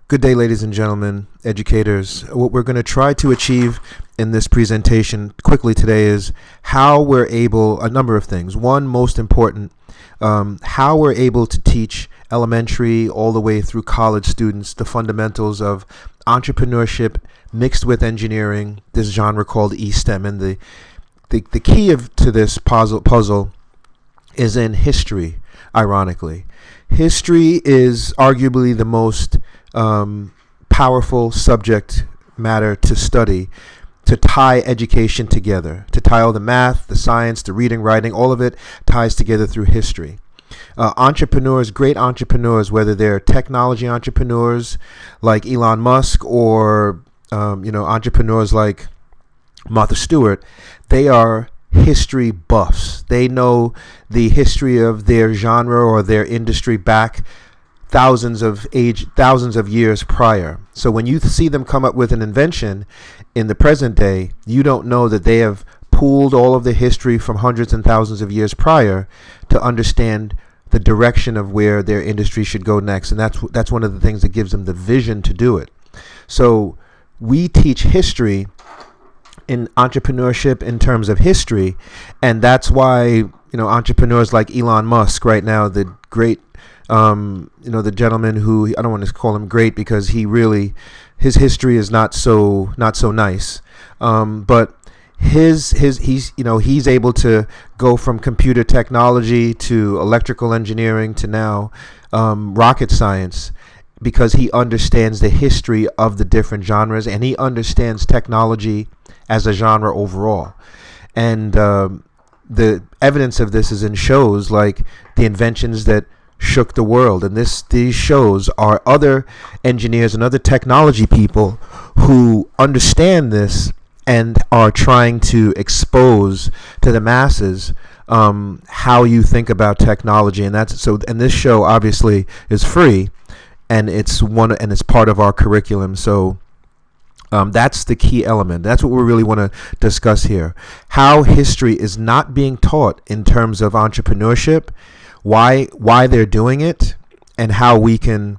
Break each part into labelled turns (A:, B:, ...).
A: Good day, ladies and gentlemen, educators. What we're going to try to achieve in this presentation quickly today is how we're able, a number of things. One, most important, how we're able to teach elementary all the way through college students the fundamentals of entrepreneurship mixed with engineering, this genre called E-STEM. And the key to this puzzle is in history, ironically. History is arguably the most powerful subject matter to study, to tie education together, to tie all the math, the science, the reading, writing, all of it ties together through history. Entrepreneurs, great entrepreneurs, whether they're technology entrepreneurs like Elon Musk or entrepreneurs like Martha Stewart, they are history buffs. They know the history of their genre or their industry back thousands of years prior. So when you see them come up with an invention in the present day, you don't know that they have pooled all of the history from hundreds and thousands of years prior to understand the direction of where their industry should go next. And that's one of the things that gives them the vision to do it. So we teach history in entrepreneurship in terms of history, and that's why entrepreneurs like Elon Musk right now, the great the gentleman who, I don't want to call him great because his history is not so nice, but he's able to go from computer technology to electrical engineering to now rocket science, because he understands the history of the different genres and he understands technology as a genre overall. And the evidence of this is in shows like the inventions that shook the world. And these shows are other engineers and other technology people who understand this and are trying to expose to the masses how you think about technology. And this show obviously is free, and it's part of our curriculum. So that's the key element. That's what we really want to discuss here. How history is not being taught in terms of entrepreneurship, why they're doing it, and how we can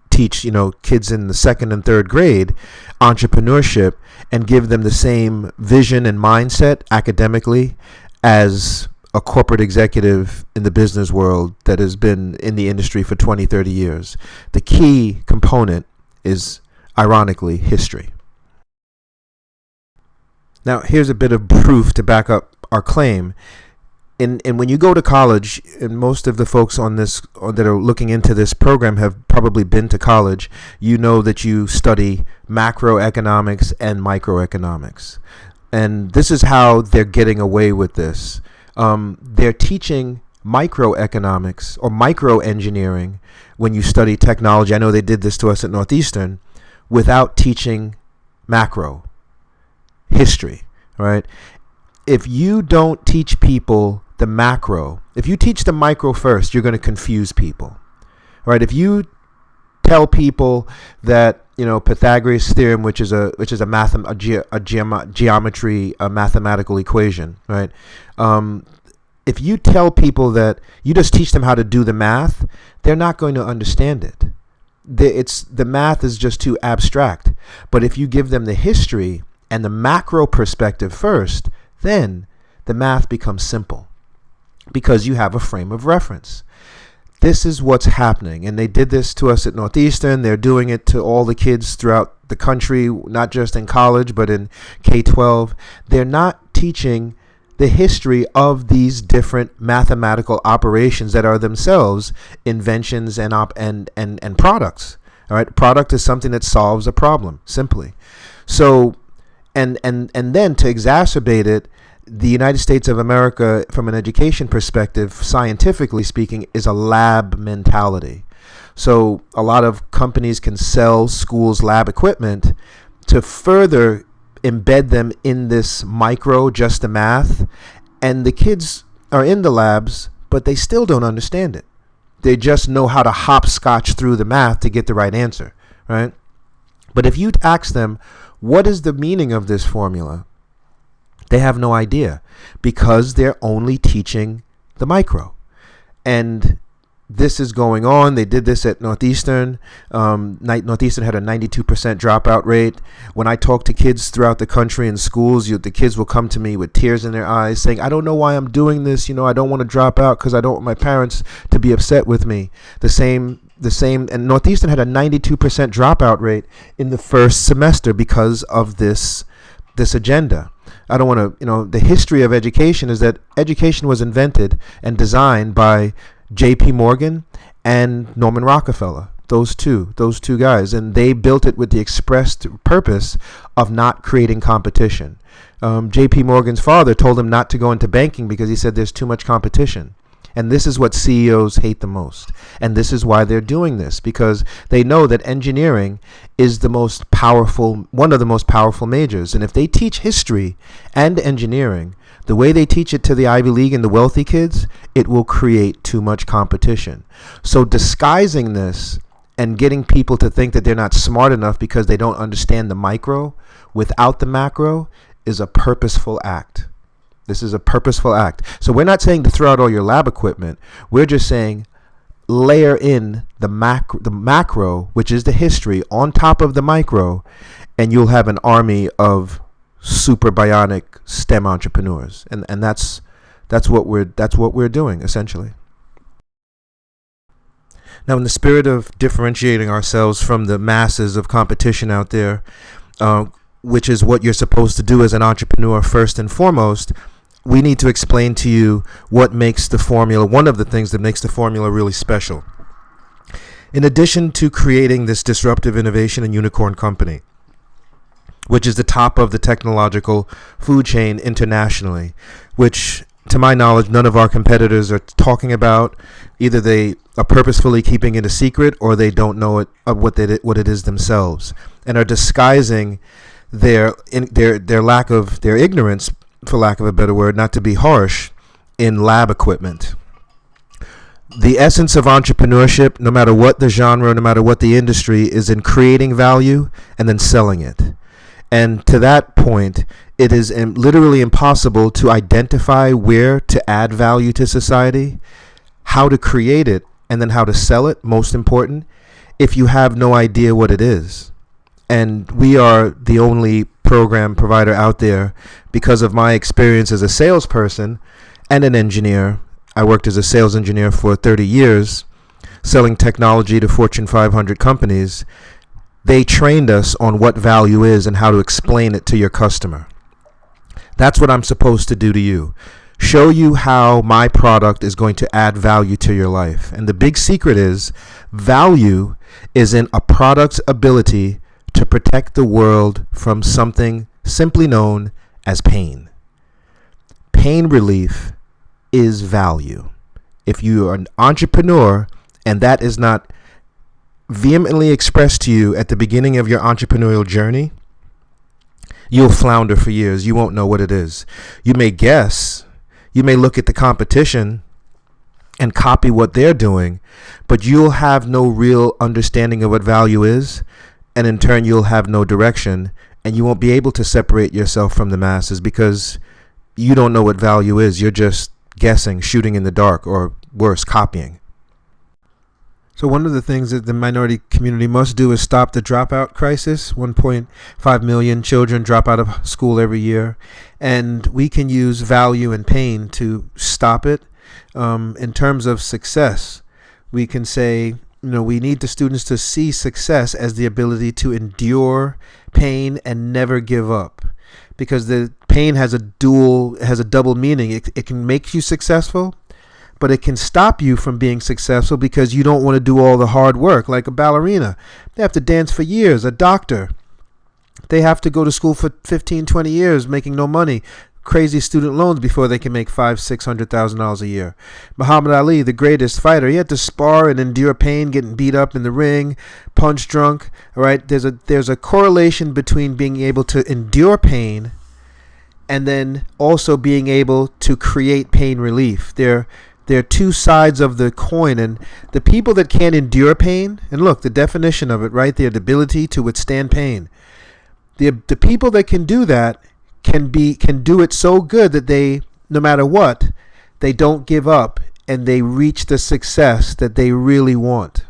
A: teach kids in the second and third grade entrepreneurship and give them the same vision and mindset academically as a corporate executive in the business world that has been in the industry for 20, 30 years. The key component is, ironically, history. Now, here's a bit of proof to back up our claim. And when you go to college, and most of the folks on this that are looking into this program have probably been to college, you know that you study macroeconomics and microeconomics. And this is how they're getting away with this. They're teaching microeconomics or microengineering when you study technology. I know they did this to us at Northeastern without teaching macro history, right? If you don't teach people the macro, if you teach the micro first, you're going to confuse people, right? If you tell people that Pythagoras' theorem, which is a geometry, a mathematical equation, right? If you tell people that you just teach them how to do the math, they're not going to understand it. The math is just too abstract. But if you give them the history and the macro perspective first, then the math becomes simple because you have a frame of reference. This is what's happening, and they did this to us at Northeastern. They're doing it to all the kids throughout the country, not just in college, but in K-12. They're not teaching the history of these different mathematical operations that are themselves inventions and products. All right, product is something that solves a problem simply. So, and then to exacerbate it, the United States of America, from an education perspective, scientifically speaking, is a lab mentality. So a lot of companies can sell schools lab equipment to further embed them in this micro, just the math, and the kids are in the labs, but they still don't understand it. They just know how to hopscotch through the math to get the right answer, right? But if you ask them, what is the meaning of this formula? They have no idea because they're only teaching the micro. And this is going on. They did this at Northeastern. Northeastern had a 92% dropout rate. When I talk to kids throughout the country in schools, the kids will come to me with tears in their eyes saying, I don't know why I'm doing this. I don't want to drop out because I don't want my parents to be upset with me. The same, and Northeastern had a 92% dropout rate in the first semester because of this agenda. I don't want to, the history of education is that education was invented and designed by J.P. Morgan and Norman Rockefeller, those two guys, and they built it with the expressed purpose of not creating competition. J.P. Morgan's father told him not to go into banking because he said there's too much competition. And this is what CEOs hate the most. And this is why they're doing this, because they know that engineering is one of the most powerful majors. And if they teach history and engineering the way they teach it to the Ivy League and the wealthy kids, it will create too much competition. So disguising this and getting people to think that they're not smart enough because they don't understand the micro without the macro is a purposeful act. This is a purposeful act. So we're not saying to throw out all your lab equipment. We're just saying layer in the macro, which is the history, on top of the micro, and you'll have an army of super bionic STEM entrepreneurs. And that's what we're doing essentially. Now, in the spirit of differentiating ourselves from the masses of competition out there, which is what you're supposed to do as an entrepreneur first and foremost, we need to explain to you what makes the formula, one of the things that makes the formula really special. In addition to creating this disruptive innovation and unicorn company, which is the top of the technological food chain internationally, which, to my knowledge, none of our competitors are talking about. Either they are purposefully keeping it a secret, or they don't know what it is themselves, and are disguising their ignorance, for lack of a better word, not to be harsh, in lab equipment. The essence of entrepreneurship, no matter what the genre, no matter what the industry, is in creating value and then selling it. And to that point, it is literally impossible to identify where to add value to society, how to create it, and then how to sell it, most important, if you have no idea what it is. And we are the only program provider out there because of my experience as a salesperson and an engineer. I worked as a sales engineer for 30 years, selling technology to Fortune 500 companies. They trained us on what value is and how to explain it to your customer. That's what I'm supposed to do to you. Show you how my product is going to add value to your life. And the big secret is value is in a product's ability to protect the world from something simply known as pain. Pain relief is value. If you are an entrepreneur and that is not vehemently expressed to you at the beginning of your entrepreneurial journey, you'll flounder for years. You won't know what it is. You may guess, you may look at the competition and copy what they're doing, but you'll have no real understanding of what value is. And in turn, you'll have no direction, and you won't be able to separate yourself from the masses because you don't know what value is. You're just guessing, shooting in the dark, or worse, copying. So one of the things that the minority community must do is stop the dropout crisis. 1.5 million children drop out of school every year, and we can use value and pain to stop it. In terms of success, we can say, we need the students to see success as the ability to endure pain and never give up, because the pain has a double meaning. It can make you successful, but it can stop you from being successful because you don't want to do all the hard work. Like a ballerina, they have to dance for years. A doctor, they have to go to school for 15, 20 years making no money. Crazy student loans before they can make $500,000-$600,000 a year. Muhammad Ali, the greatest fighter, he had to spar and endure pain, getting beat up in the ring, punch drunk. All right, there's a correlation between being able to endure pain and then also being able to create pain relief. They're two sides of the coin, and the people that can't endure pain, and look, the definition of it right there, the ability to withstand pain. The people that can do that can do it so good that they, no matter what, they don't give up and they reach the success that they really want.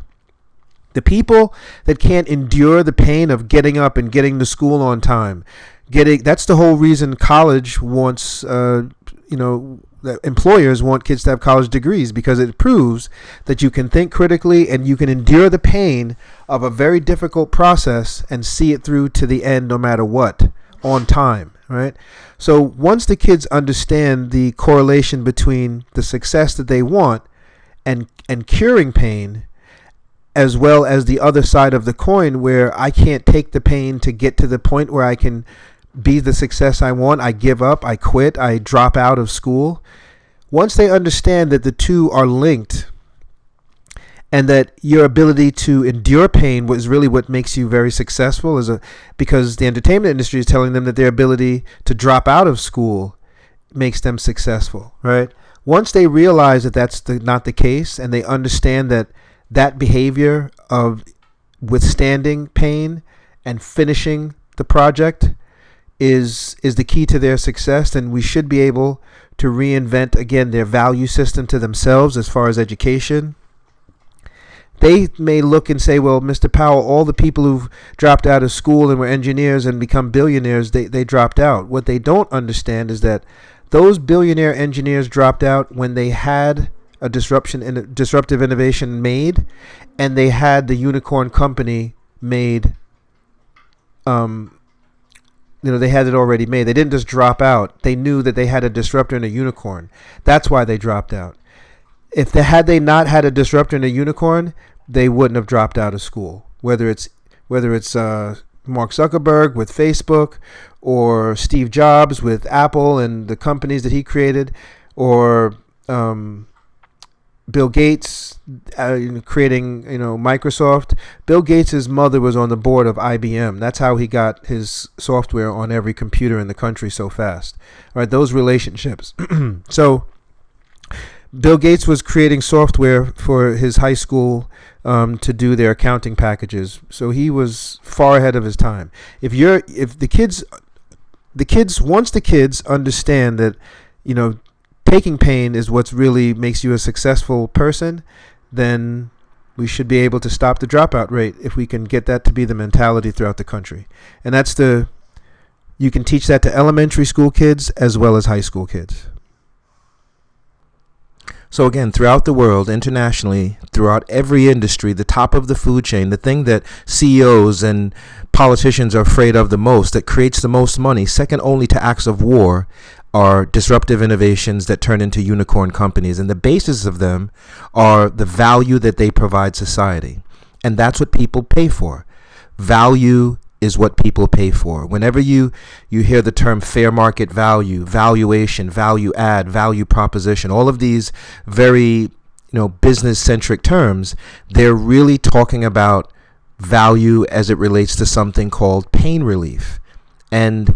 A: The people that can't endure the pain of getting up and getting to school on time, that's the whole reason college wants, that employers want kids to have college degrees, because it proves that you can think critically and you can endure the pain of a very difficult process and see it through to the end no matter what, on time, right? So once the kids understand the correlation between the success that they want and curing pain, as well as the other side of the coin where I can't take the pain to get to the point where I can be the success I want, I give up, I quit, I drop out of school. Once they understand that the two are linked and that your ability to endure pain was really what makes you very successful, because the entertainment industry is telling them that their ability to drop out of school makes them successful, right? Once they realize that that's not the case, and they understand that behavior of withstanding pain and finishing the project is the key to their success, then we should be able to reinvent again their value system to themselves as far as education. They may look and say, well, Mr. Powell, all the people who've dropped out of school and were engineers and become billionaires, they dropped out. What they don't understand is that those billionaire engineers dropped out when they had a disruptive innovation made, and they had the unicorn company made. They had it already made. They didn't just drop out. They knew that they had a disruptor and a unicorn. That's why they dropped out. Had they not had a disruptor and a unicorn, they wouldn't have dropped out of school. Whether it's Mark Zuckerberg with Facebook, or Steve Jobs with Apple and the companies that he created, or Bill Gates creating Microsoft. Bill Gates' mother was on the board of IBM. That's how he got his software on every computer in the country so fast. All right, those relationships. So Bill Gates was creating software for his high school to do their accounting packages. So he was far ahead of his time. Once the kids understand that, taking pain is what really makes you a successful person, then we should be able to stop the dropout rate if we can get that to be the mentality throughout the country. And you can teach that to elementary school kids as well as high school kids. So again, throughout the world, internationally, throughout every industry, the top of the food chain, the thing that CEOs and politicians are afraid of the most, that creates the most money, second only to acts of war, are disruptive innovations that turn into unicorn companies. And the basis of them are the value that they provide society. And that's what people pay for. Value is what people pay for. Whenever you hear the term fair market value, valuation, value add, value proposition, all of these very business-centric terms, they're really talking about value as it relates to something called pain relief. And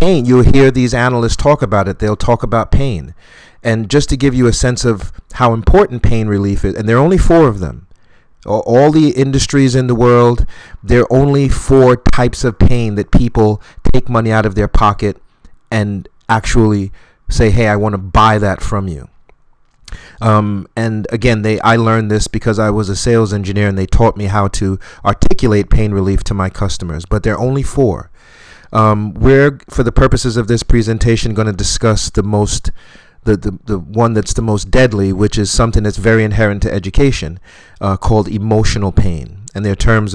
A: pain, you'll hear these analysts talk about it. They'll talk about pain. And just to give you a sense of how important pain relief is, and there are only 4 of them. All the industries in the world, there are only 4 types of pain that people take money out of their pocket and actually say, hey, I want to buy that from you. And again, I learned this because I was a sales engineer, and they taught me how to articulate pain relief to my customers. But there are only 4. We're, for the purposes of this presentation, going to discuss the one that's the most deadly, which is something that's very inherent to education, called emotional pain. And there are terms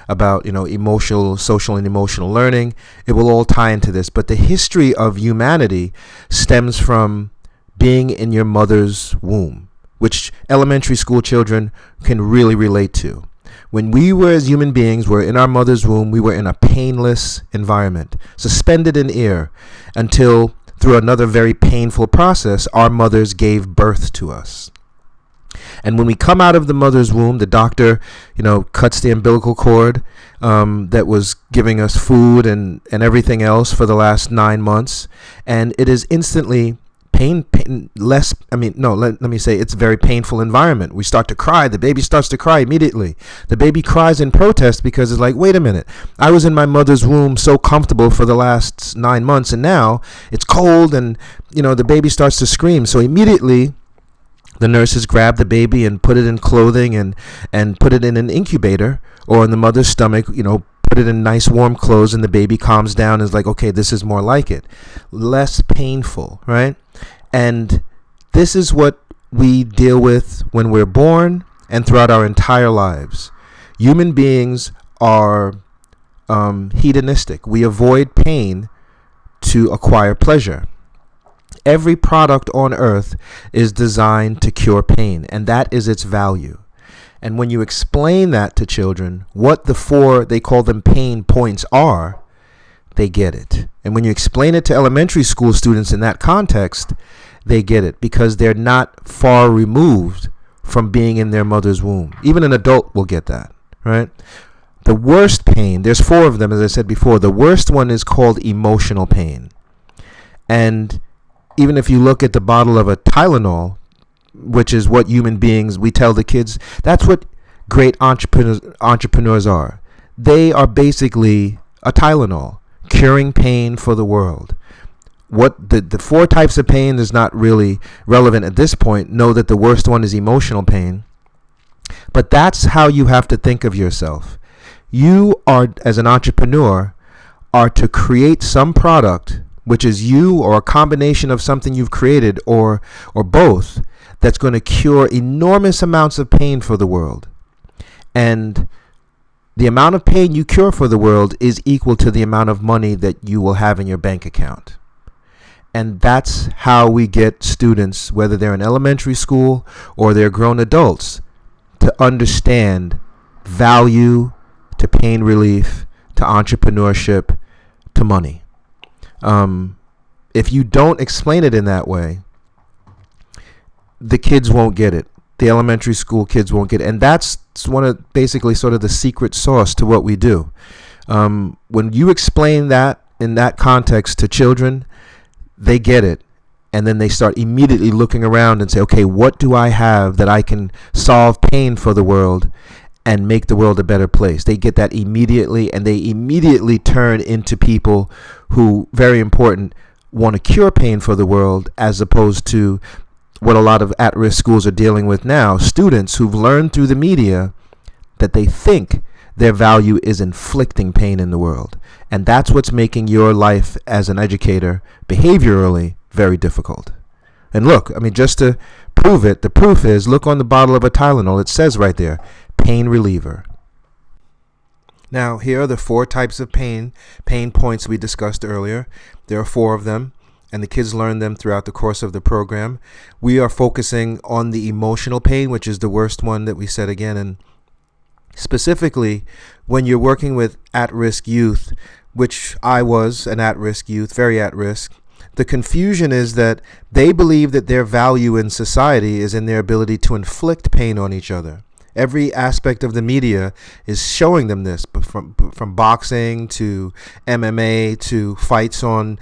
A: about emotional, social, and emotional learning. It will all tie into this. But the history of humanity stems from being in your mother's womb, which elementary school children can really relate to. When we were, as human beings, were in our mother's womb, we were in a painless environment, suspended in air, until through another very painful process, our mothers gave birth to us. And when we come out of the mother's womb, the doctor, cuts the umbilical cord that was giving us food and everything else for the last 9 months, and it is instantly it's a very painful environment. We start to cry. The baby starts to cry immediately. The baby cries in protest because it's like, wait a minute, I was in my mother's womb so comfortable for the last 9 months, and now it's cold, and the baby starts to scream. So immediately The nurses grab the baby and put it in clothing and put it in an incubator or in the mother's stomach, put it in nice warm clothes, and the baby calms down and is like, okay, this is more like it. Less painful, right? And this is what we deal with when we're born and throughout our entire lives. Human beings are hedonistic. We avoid pain to acquire pleasure. Every product on earth is designed to cure pain, and that is its value. And when you explain that to children, what the 4, they call them pain points, are, they get it. And when you explain it to elementary school students in that context, they get it because they're not far removed from being in their mother's womb. Even an adult will get that, right? The worst pain, there's 4 of them, as I said before. The worst one is called emotional pain. And even if you look at the bottle of a Tylenol, which is what human beings, we tell the kids, that's what great entrepreneurs are. They are basically a Tylenol, curing pain for the world. What the 4 types of pain is not really relevant at this point. Know that the worst one is emotional pain. But that's how you have to think of yourself. You are, as an entrepreneur, are to create some product, which is you or a combination of something you've created or both, that's going to cure enormous amounts of pain for the world. And the amount of pain you cure for the world is equal to the amount of money that you will have in your bank account. And that's how we get students, whether they're in elementary school or they're grown adults, to understand value, to pain relief, to entrepreneurship, to money. If you don't explain it in that way, the kids won't get it. The elementary school kids won't get it. And that's one of basically sort of the secret sauce to what we do. When you explain that in that context to children, they get it. And then they start immediately looking around and say, okay, what do I have that I can solve pain for the world and make the world a better place? They get that immediately, and they immediately turn into people who, very important, want to cure pain for the world, as opposed to what a lot of at-risk schools are dealing with now. Students who've learned through the media that they think their value is inflicting pain in the world. And that's what's making your life as an educator behaviorally very difficult. And look, just to prove it, the proof is, look on the bottle of a Tylenol. It says right there, pain reliever. Now, here are the 4 types of pain points we discussed earlier. There are 4 of them, and the kids learn them throughout the course of the program. We are focusing on the emotional pain, which is the worst one that we said again. And specifically, when you're working with at-risk youth, which I was an at-risk youth, very at risk, the confusion is that they believe that their value in society is in their ability to inflict pain on each other. Every aspect of the media is showing them this, from boxing to MMA to fights on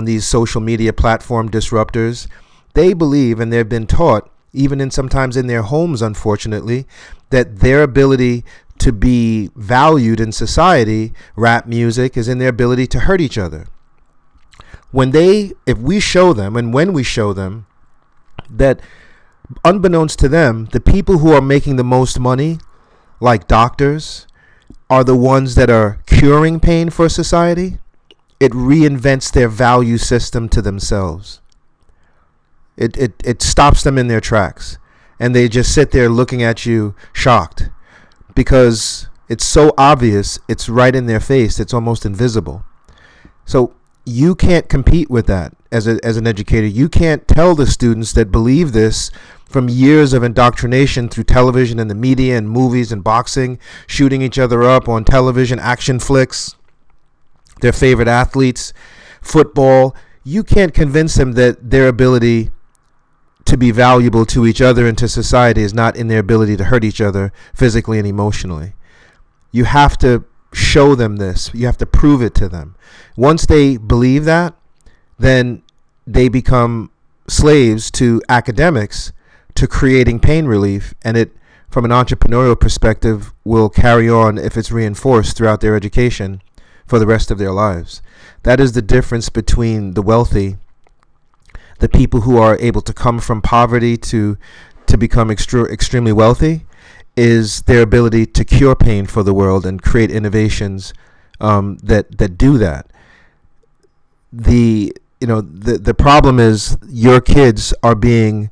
A: these social media platform disruptors. They believe, and they've been taught, even sometimes in their homes, unfortunately, that their ability to be valued in society, rap music, is in their ability to hurt each other. If we show them, and when we show them, that unbeknownst to them, the people who are making the most money, like doctors, are the ones that are curing pain for society, it reinvents their value system to themselves. It stops them in their tracks, and they just sit there looking at you shocked, because it's so obvious, it's right in their face, it's almost invisible. So you can't compete with that as an educator. You can't tell the students that believe this from years of indoctrination through television and the media and movies and boxing, shooting each other up on television, action flicks, their favorite athletes, football. You can't convince them that their ability to be valuable to each other and to society is not in their ability to hurt each other physically and emotionally. You have to show them this. You have to prove it to them. Once they believe that, then they become slaves to academics, to creating pain relief, and it, from an entrepreneurial perspective, will carry on if it's reinforced throughout their education for the rest of their lives. That is the difference between the wealthy, the people who are able to come from poverty to to become extremely wealthy is their ability to cure pain for the world and create innovations that do that. The problem is your kids are being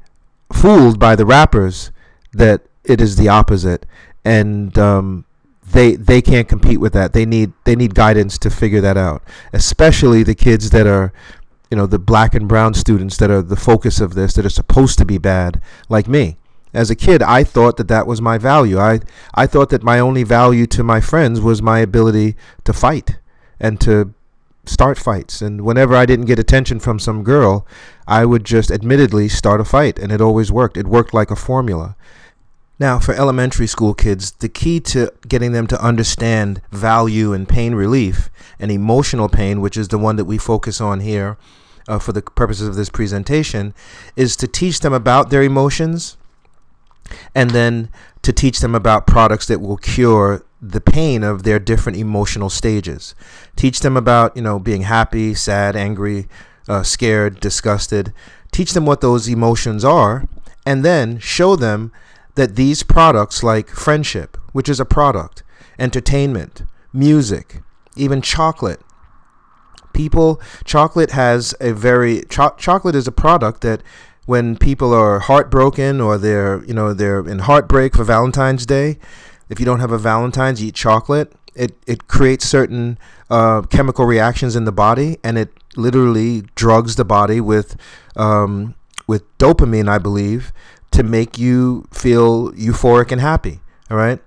A: fooled by the rappers that it is the opposite, and they can't compete with that. They need guidance to figure that out, especially the kids that are, the black and brown students that are the focus of this, that are supposed to be bad, like me. As a kid, I thought that was my value. I thought that my only value to my friends was my ability to fight and to start fights. And whenever I didn't get attention from some girl, I would just admittedly start a fight, and it always worked. It worked like a formula. Now, for elementary school kids, the key to getting them to understand value and pain relief and emotional pain, which is the one that we focus on here for the purposes of this presentation, is to teach them about their emotions, and then to teach them about products that will cure the pain of their different emotional stages. Teach them about, being happy, sad, angry, scared, disgusted. Teach them what those emotions are, and then show them that these products, like friendship, which is a product, entertainment, music, even chocolate. Chocolate is a product that when people are heartbroken or they're in heartbreak for Valentine's Day, if you don't have a Valentine's, you eat chocolate. It creates certain chemical reactions in the body, and it literally drugs the body with dopamine, I believe, to make you feel euphoric and happy. All right.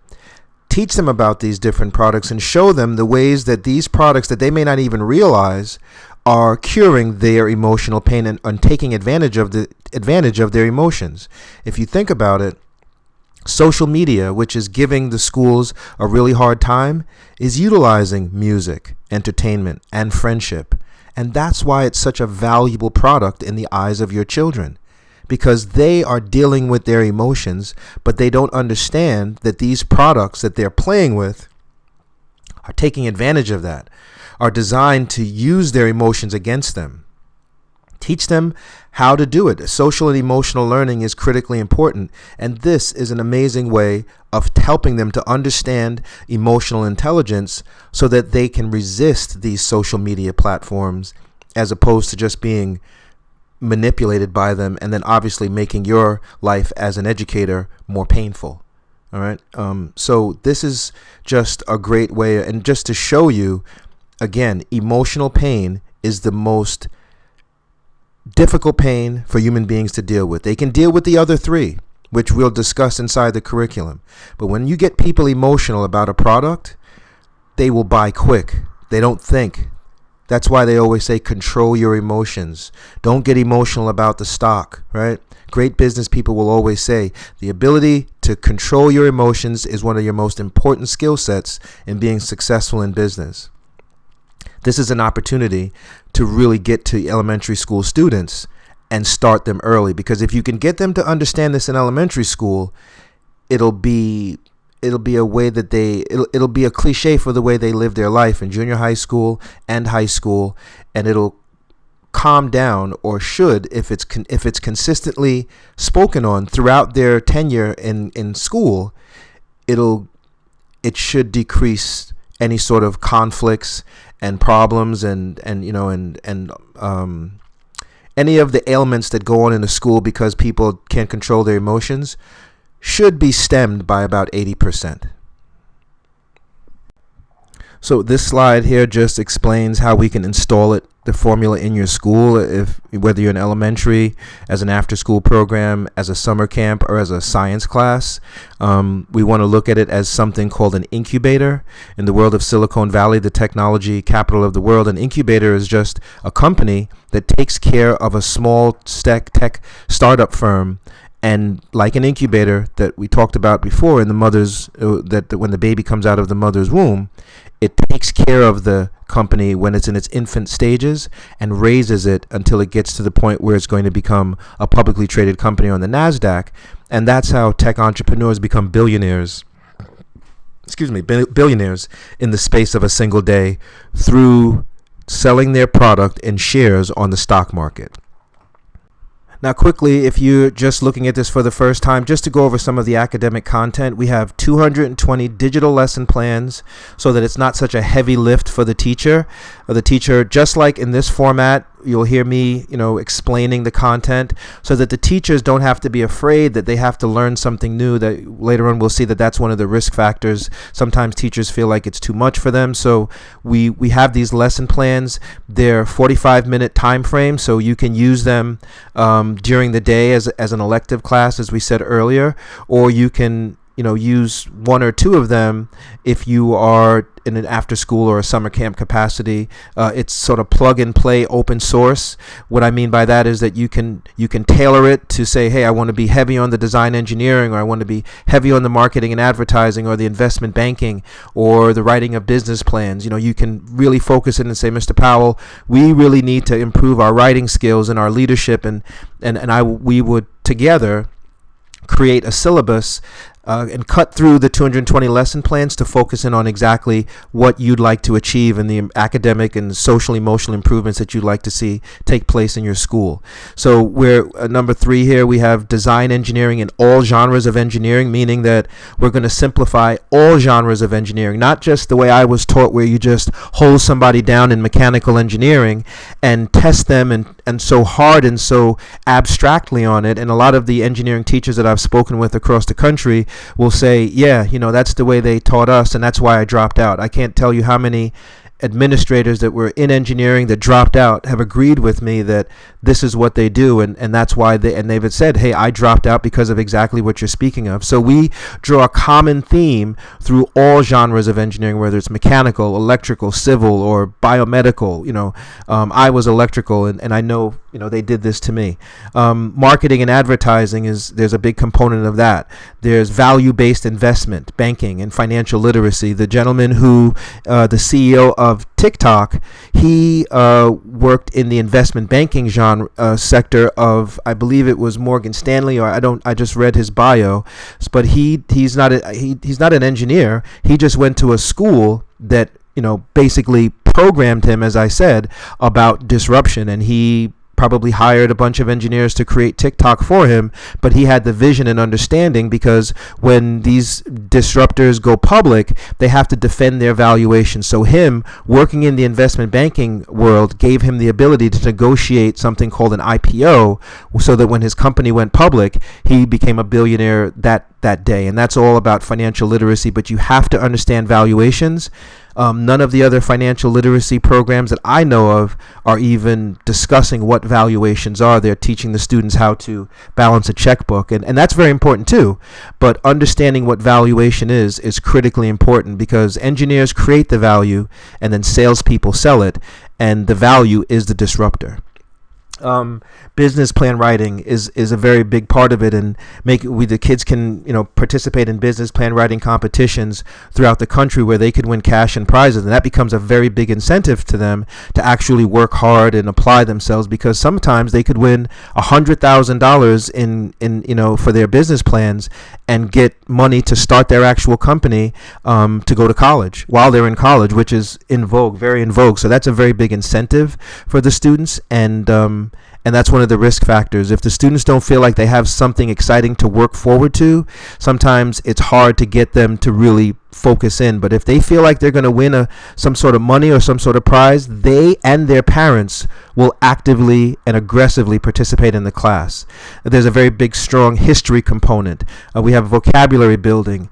A: Teach them about these different products and show them the ways that these products that they may not even realize are curing their emotional pain and taking advantage of their emotions. If you think about it, social media, which is giving the schools a really hard time, is utilizing music, entertainment, and friendship. And that's why it's such a valuable product in the eyes of your children, because they are dealing with their emotions, but they don't understand that these products that they're playing with are taking advantage of that, are designed to use their emotions against them. Teach them how to do it. Social and emotional learning is critically important, and this is an amazing way of helping them to understand emotional intelligence so that they can resist these social media platforms as opposed to just being manipulated by them and then obviously making your life as an educator more painful. All right. So this is just a great way, and just to show you, again, emotional pain is the most difficult pain for human beings to deal with. They can deal with the other three, which we'll discuss inside the curriculum. But when you get people emotional about a product, they will buy quick. They don't think. That's why they always say control your emotions. Don't get emotional about the stock, right? Great business people will always say the ability to control your emotions is one of your most important skill sets in being successful in business. This is an opportunity to really get to elementary school students and start them early, because if you can get them to understand this in elementary school, it'll be a way that it'll be a cliche for the way they live their life in junior high school and high school, and it'll calm down, or should, if it's consistently spoken on throughout their tenure in school, it should decrease any sort of conflicts and problems and any of the ailments that go on in a school because people can't control their emotions should be stemmed by about 80%. So this slide here just explains how we can install the formula in your school, whether you're in elementary, as an after-school program, as a summer camp, or as a science class. We want to look at it as something called an incubator. In the world of Silicon Valley, the technology capital of the world, an incubator is just a company that takes care of a small tech startup firm. And like an incubator that we talked about before in the mother's, that when the baby comes out of the mother's womb, it takes care of the company when it's in its infant stages and raises it until it gets to the point where it's going to become a publicly traded company on the NASDAQ. And that's how tech entrepreneurs become billionaires. Billionaires in the space of a single day through selling their product in shares on the stock market. Now, quickly, if you're just looking at this for the first time, just to go over some of the academic content, we have 220 digital lesson plans so that it's not such a heavy lift for the teacher. Just like in this format, you'll hear me, explaining the content so that the teachers don't have to be afraid that they have to learn something new. That later on we'll see that that's one of the risk factors. Sometimes teachers feel like it's too much for them. So we have these lesson plans. They're 45-minute time frames, so you can use them during the day as an elective class, as we said earlier, or you can use one or two of them if you are in an after school or a summer camp capacity. It's sort of plug and play open source. What I mean by that is that you can tailor it to say, hey, I want to be heavy on the design engineering, or I want to be heavy on the marketing and advertising, or the investment banking, or the writing of business plans. You can really focus in and say, Mr. Powell, we really need to improve our writing skills and our leadership, and we would together create a syllabus and cut through the 220 lesson plans to focus in on exactly what you'd like to achieve in the academic and social emotional improvements that you'd like to see take place in your school. So we're number 3 here. We have design engineering in all genres of engineering, meaning that we're going to simplify all genres of engineering, not just the way I was taught, where you just hold somebody down in mechanical engineering and test them and so hard and so abstractly on it. And a lot of the engineering teachers that I've spoken with across the country will say, yeah, that's the way they taught us, and that's why I dropped out. I can't tell you how many administrators that were in engineering that dropped out have agreed with me that this is what they do, and that's why they've said, hey, I dropped out because of exactly what you're speaking of. So we draw a common theme through all genres of engineering, whether it's mechanical, electrical, civil, or biomedical. I was electrical, and I know they did this to me. Marketing and advertising there's a big component of that. There's value-based investment, banking, and financial literacy. The gentleman who, the CEO of TikTok, he worked in the investment banking sector of, I believe it was Morgan Stanley, or I just read his bio, but he's not an engineer. He just went to a school that basically programmed him, as I said, about disruption, and he probably hired a bunch of engineers to create TikTok for him, but he had the vision and understanding, because when these disruptors go public, they have to defend their valuation. So him working in the investment banking world gave him the ability to negotiate something called an IPO, so that when his company went public, he became a billionaire that day. And that's all about financial literacy, but you have to understand valuations. None of the other financial literacy programs that I know of are even discussing what valuations are. They're teaching the students how to balance a checkbook, and that's very important too. But understanding what valuation is critically important, because engineers create the value and then salespeople sell it, and the value is the disruptor. Business plan writing is a very big part of it, and the kids can participate in business plan writing competitions throughout the country where they could win cash and prizes, and that becomes a very big incentive to them to actually work hard and apply themselves, because sometimes they could win $100,000 in for their business plans and get money to start their actual company, to go to college while they're in college, which is very in vogue. So that's a very big incentive for the students, and that's one of the risk factors. If the students don't feel like they have something exciting to work forward to, sometimes it's hard to get them to really focus in. But if they feel like they're going to win some sort of money or some sort of prize, they and their parents will actively and aggressively participate in the class. There's a very big, strong history component. We have vocabulary building,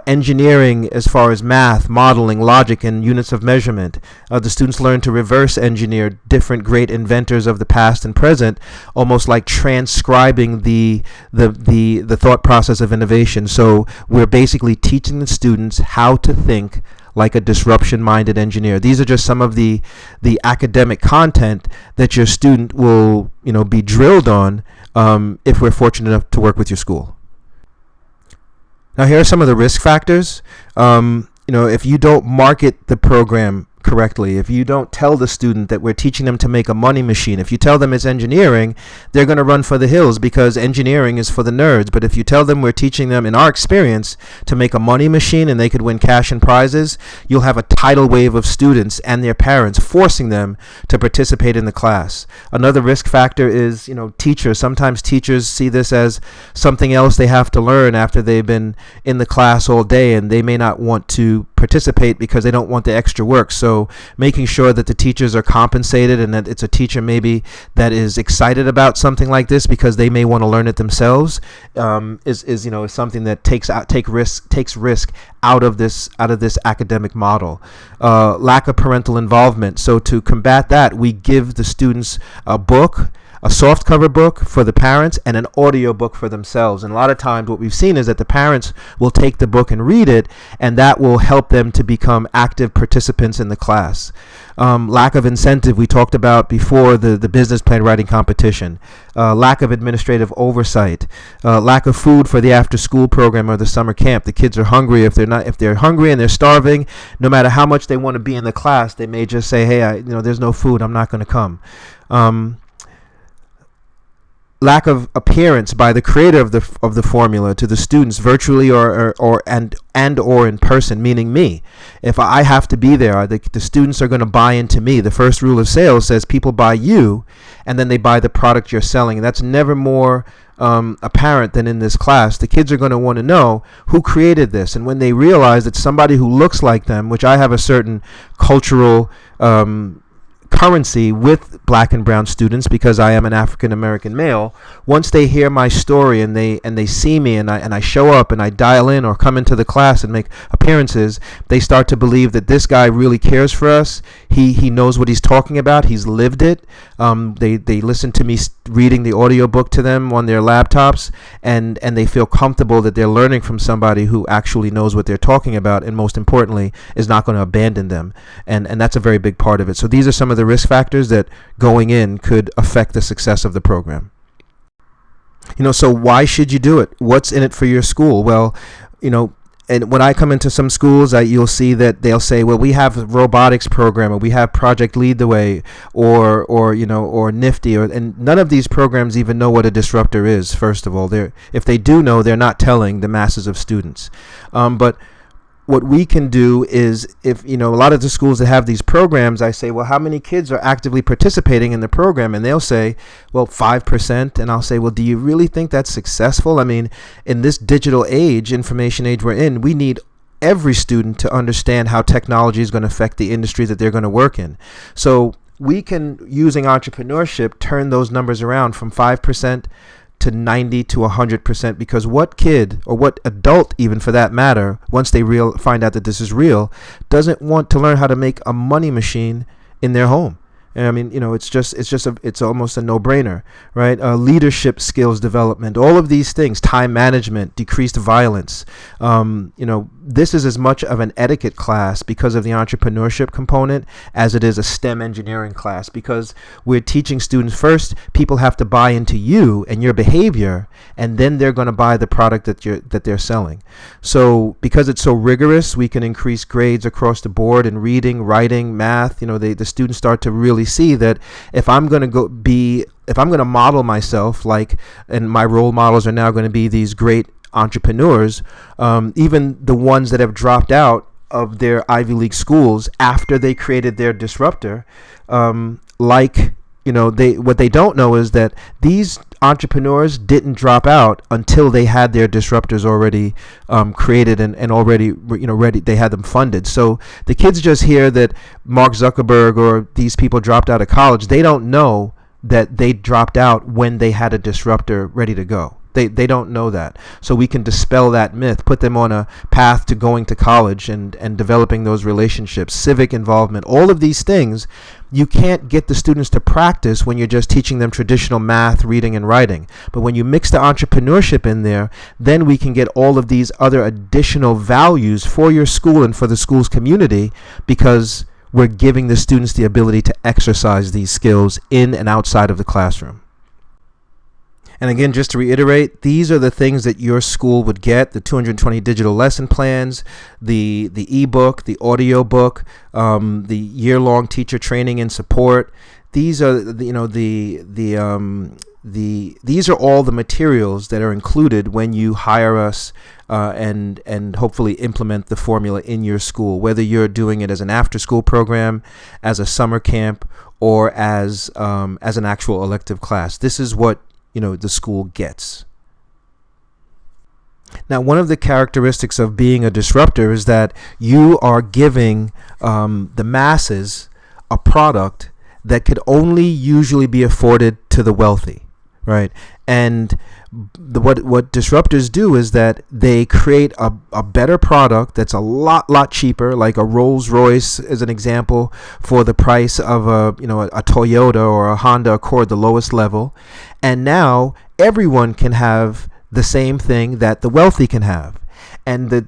A: engineering as far as math, modeling, logic, and units of measurement. The students learn to reverse engineer different great inventors of the past and present, almost like transcribing the thought process of innovation. So we're basically teaching the students how to think like a disruption-minded engineer. These are just some of the academic content that your student will be drilled on, if we're fortunate enough to work with your school. Now, here are some of the risk factors. If you don't market the program correctly, if you don't tell the student that we're teaching them to make a money machine, if you tell them it's engineering, they're going to run for the hills because engineering is for the nerds. But if you tell them we're teaching them, in our experience, to make a money machine and they could win cash and prizes, you'll have a tidal wave of students and their parents forcing them to participate in the class. Another risk factor is, teachers. Sometimes teachers see this as something else they have to learn after they've been in the class all day, and they may not want to participate because they don't want the extra work. So making sure that the teachers are compensated and that it's a teacher maybe that is excited about something like this because they may want to learn it themselves is something that takes risk out of this academic model. Lack of parental involvement. So to combat that, we give the students a book, a softcover book for the parents, and an audio book for themselves. And a lot of times what we've seen is that the parents will take the book and read it, and that will help them to become active participants in the class. Lack of incentive, we talked about before, the business plan writing competition. Lack of administrative oversight. Lack of food for the after-school program or the summer camp. The kids are hungry. If they're hungry and they're starving, no matter how much they want to be in the class, they may just say, hey, there's no food, I'm not going to come. Lack of appearance by the creator of the formula to the students, virtually or in person, meaning me. If I have to be there, the students are going to buy into me. The first rule of sales says people buy you, and then they buy the product you're selling. And that's never more apparent than in this class. The kids are going to want to know who created this, and when they realize it's somebody who looks like them, which I have a certain cultural currency with black and brown students because I am an African American male. Once they hear my story and they see me and I show up and I dial in or come into the class and make appearances, they start to believe that this guy really cares for us. He knows what he's talking about. He's lived it. They listen to me reading the audiobook to them on their laptops, and they feel comfortable that they're learning from somebody who actually knows what they're talking about, and most importantly is not going to abandon them, and that's a very big part of it. So these are some of the risk factors that going in could affect the success of the program. So why should you do it? What's in it for your school? Well, and when I come into some schools, you'll see that they'll say, well, we have a robotics program, or we have Project Lead the Way, or Nifty, and none of these programs even know what a disruptor is. First of all, if they do know, they're not telling the masses of students. But what we can do is, if a lot of the schools that have these programs, I say, well, how many kids are actively participating in the program? And they'll say, well, 5%. And I'll say, well, do you really think that's successful? I mean, in this digital age, information age we're in, we need every student to understand how technology is going to affect the industry that they're going to work in. So we can, using entrepreneurship, turn those numbers around from 5% to 90 to 100%, because what kid, or what adult even for that matter, once they find out that this is real, doesn't want to learn how to make a money machine in their home? And I mean, it's almost a no-brainer, right? Leadership skills development, all of these things, time management, decreased violence. This is as much of an etiquette class because of the entrepreneurship component as it is a STEM engineering class, because we're teaching students first, people have to buy into you and your behavior, and then they're going to buy the product that they're selling. So because it's so rigorous, we can increase grades across the board in reading, writing, math. The students start to really see that if I'm going to model myself, and my role models are now going to be these great entrepreneurs, even the ones that have dropped out of their Ivy League schools after they created their disruptor, what they don't know is that these entrepreneurs didn't drop out until they had their disruptors already created and already ready. They had them funded. So the kids just hear that Mark Zuckerberg or these people dropped out of college. They don't know that they dropped out when they had a disruptor ready to go. They don't know that. So we can dispel that myth, put them on a path to going to college and developing those relationships, civic involvement, all of these things. You can't get the students to practice when you're just teaching them traditional math, reading, and writing. But when you mix the entrepreneurship in there, then we can get all of these other additional values for your school and for the school's community, because we're giving the students the ability to exercise these skills in and outside of the classroom. And again, just to reiterate, these are the things that your school would get: the 220 digital lesson plans, the ebook, the audio book, the year-long teacher training and support. These are these are all the materials that are included when you hire us and hopefully implement the formula in your school, whether you're doing it as an after-school program, as a summer camp, or as an actual elective class. This is what the school gets. Now, one of the characteristics of being a disruptor is that you are giving the masses a product that could only usually be afforded to the wealthy, right? And what disruptors do is that they create a better product that's a lot cheaper, like a Rolls Royce as an example, for the price of a Toyota or a Honda Accord, the lowest level. And now everyone can have the same thing that the wealthy can have. And the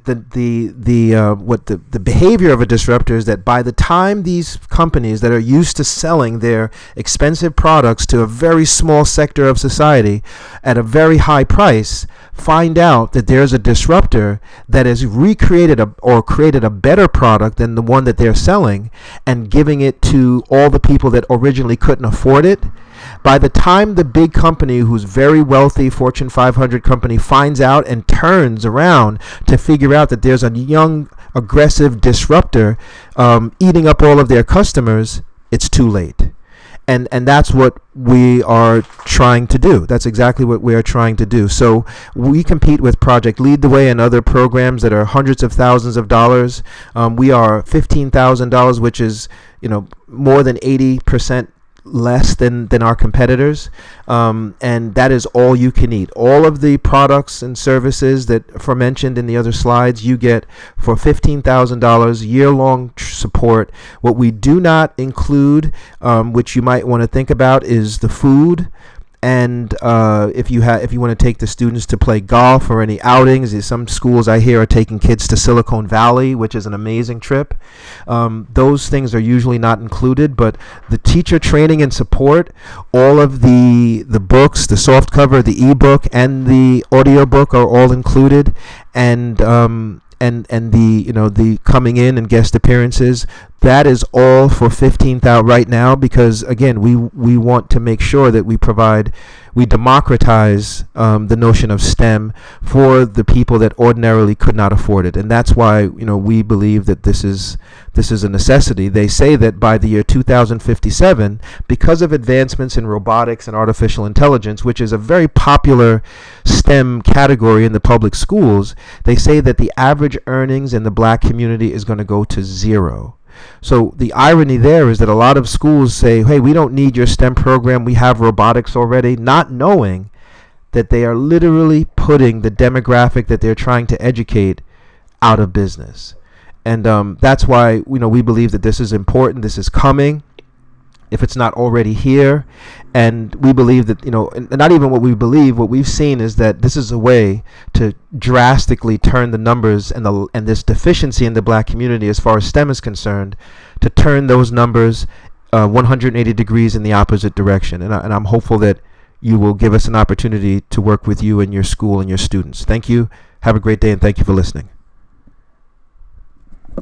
A: behavior of a disruptor is that by the time these companies that are used to selling their expensive products to a very small sector of society at a very high price find out that there's a disruptor that has recreated or created a better product than the one that they're selling and giving it to all the people that originally couldn't afford it, by the time the big company, who's very wealthy, Fortune 500 company, finds out and turns around to figure out that there's a young, aggressive disruptor eating up all of their customers, it's too late. And that's what we are trying to do. That's exactly what we are trying to do. So we compete with Project Lead the Way and other programs that are hundreds of thousands of dollars. We are $15,000, which is more than 80% less than our competitors, and that is all you can eat. All of the products and services that are mentioned in the other slides you get for $15,000, year-long support. What we do not include, which you might want to think about, is the food. And if you want to take the students to play golf or any outings, some schools I hear are taking kids to Silicon Valley, which is an amazing trip. Those things are usually not included, but the teacher training and support, all of the books, the soft cover, the ebook, and the audio book are all included, and the coming in and guest appearances, that is all for $15,000 right now, because again we want to make sure that we democratize the notion of STEM for the people that ordinarily could not afford it. And that's why we believe that this is a necessity. They say that by the year 2057, because of advancements in robotics and artificial intelligence, which is a very popular STEM category in the public schools, they say that the average earnings in the black community is going to go to zero. So the irony there is that a lot of schools say, hey, we don't need your STEM program, we have robotics already, not knowing that they are literally putting the demographic that they're trying to educate out of business. And that's why we believe that this is important, this is coming, if it's not already here. And we believe that, and not even what we believe, what we've seen is that this is a way to drastically turn the numbers and this deficiency in the black community as far as STEM is concerned, to turn those numbers 180 degrees in the opposite direction. And I'm hopeful that you will give us an opportunity to work with you and your school and your students. Thank you. Have a great day, and thank you for listening.